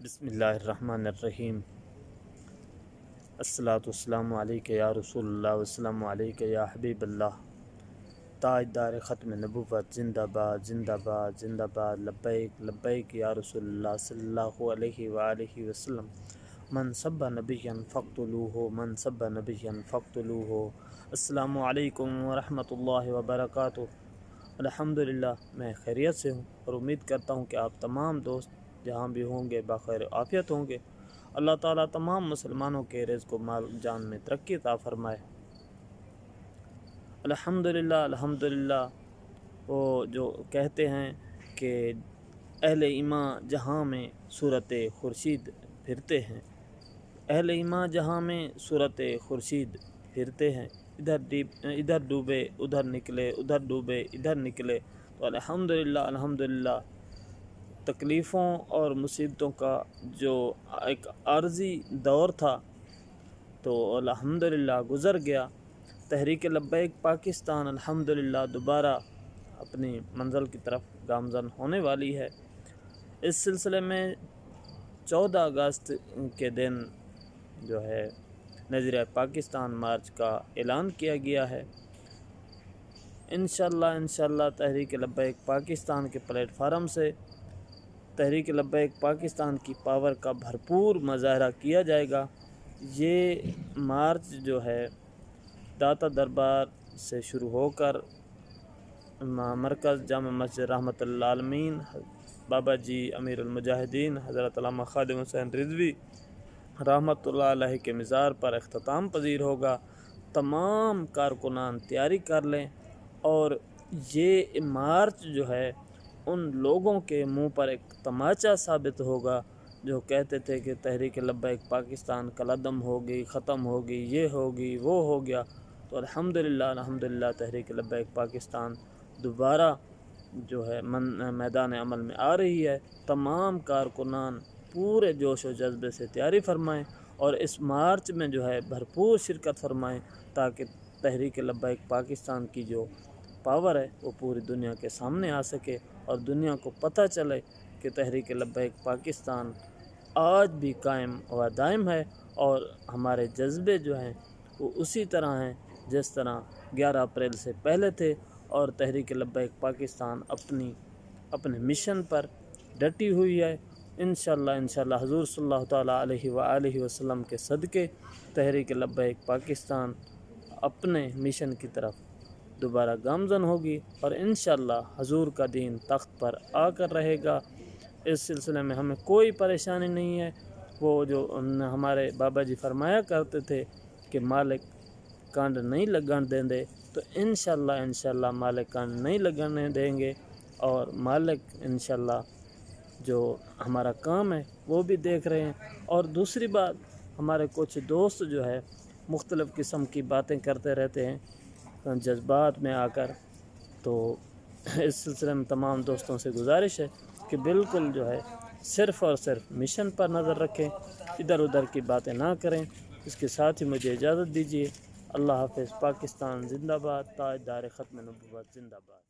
بسم اللہ الرحمن الرحیم۔ الصلاۃ والسلام علیک یا رسول اللہ والسلام علیک یا حبیب اللہ۔ تاجدار ختم نبوت زندہ باد زندہ باد زندہ باد، لبیک لبیک یا رسول اللہ صلی اللہ علیہ وآلہ وسلم۔ من سب نبیا فاقتلوہ من سب نبیا فاقتلوہ۔ السلام علیکم ورحمۃ اللہ وبرکاتہ۔ الحمدللہ میں خیریت سے ہوں اور امید کرتا ہوں کہ آپ تمام دوست جہاں بھی ہوں گے بخیر عافیت ہوں گے۔ اللہ تعالیٰ تمام مسلمانوں کے رزق و مال جان میں ترقی عطا فرمائے۔ الحمدللہ وہ جو کہتے ہیں کہ اہل ایمان جہاں میں صورت خورشید پھرتے ہیں، اہل ایمان جہاں میں صورت خورشید پھرتے ہیں، ادھر ڈوبے ادھر نکلے، ادھر ڈوبے ادھر نکلے۔ تو الحمدللہ تکلیفوں اور مصیبتوں کا جو ایک عارضی دور تھا تو الحمدللہ گزر گیا۔ تحریک لبیک پاکستان الحمدللہ دوبارہ اپنی منزل کی طرف گامزن ہونے والی ہے۔ اس سلسلے میں 14 اگست کے دن جو ہے نظریہ پاکستان مارچ کا اعلان کیا گیا ہے۔ انشاءاللہ تحریک لبیک پاکستان کے پلیٹ فارم سے تحریک لبیک پاکستان کی پاور کا بھرپور مظاہرہ کیا جائے گا۔ یہ مارچ جو ہے داتا دربار سے شروع ہو کر مرکز جامع مسجد رحمت للعالمین، بابا جی امیر المجاہدین حضرت علامہ خادم حسین رضوی رحمت اللہ علیہ کے مزار پر اختتام پذیر ہوگا۔ تمام کارکنان تیاری کر لیں، اور یہ مارچ جو ہے ان لوگوں کے منہ پر ایک تماچا ثابت ہوگا جو کہتے تھے کہ تحریک لبیک پاکستان کالعدم ہوگی، ختم ہوگی، یہ ہوگی وہ ہو گیا۔ تو الحمدللہ تحریک لبیک پاکستان دوبارہ جو ہے میدان عمل میں آ رہی ہے۔ تمام کارکنان پورے جوش و جذبے سے تیاری فرمائیں اور اس مارچ میں جو ہے بھرپور شرکت فرمائیں تاکہ تحریک لبیک پاکستان کی جو پاور ہے وہ پوری دنیا کے سامنے آ سکے اور دنیا کو پتہ چلے کہ تحریک لبیک پاکستان آج بھی قائم و دائم ہے، اور ہمارے جذبے جو ہیں وہ اسی طرح ہیں جس طرح 11 اپریل سے پہلے تھے، اور تحریک لبیک پاکستان اپنے مشن پر ڈٹی ہوئی ہے۔ انشاءاللہ حضور صلی اللہ تعالیٰ علیہ وآلہ وسلم کے صدقے تحریک لبیک پاکستان اپنے مشن کی طرف دوبارہ گامزن ہوگی، اور انشاءاللہ حضور کا دین تخت پر آ کر رہے گا۔ اس سلسلے میں ہمیں کوئی پریشانی نہیں ہے۔ وہ جو ہمارے بابا جی فرمایا کرتے تھے کہ مالک کانڈ نہیں لگن دیں دے، تو انشاءاللہ مالک کانڈ نہیں لگنے دیں گے، اور مالک انشاءاللہ جو ہمارا کام ہے وہ بھی دیکھ رہے ہیں۔ اور دوسری بات، ہمارے کچھ دوست جو ہے مختلف قسم کی باتیں کرتے رہتے ہیں جذبات میں آ کر، تو اس سلسلے میں تمام دوستوں سے گزارش ہے کہ بالکل جو ہے صرف اور صرف مشن پر نظر رکھیں، ادھر ادھر کی باتیں نہ کریں۔ اس کے ساتھ ہی مجھے اجازت دیجیے۔ اللہ حافظ۔ پاکستان زندہ باد، تاجدار ختم نبوت زندہ باد۔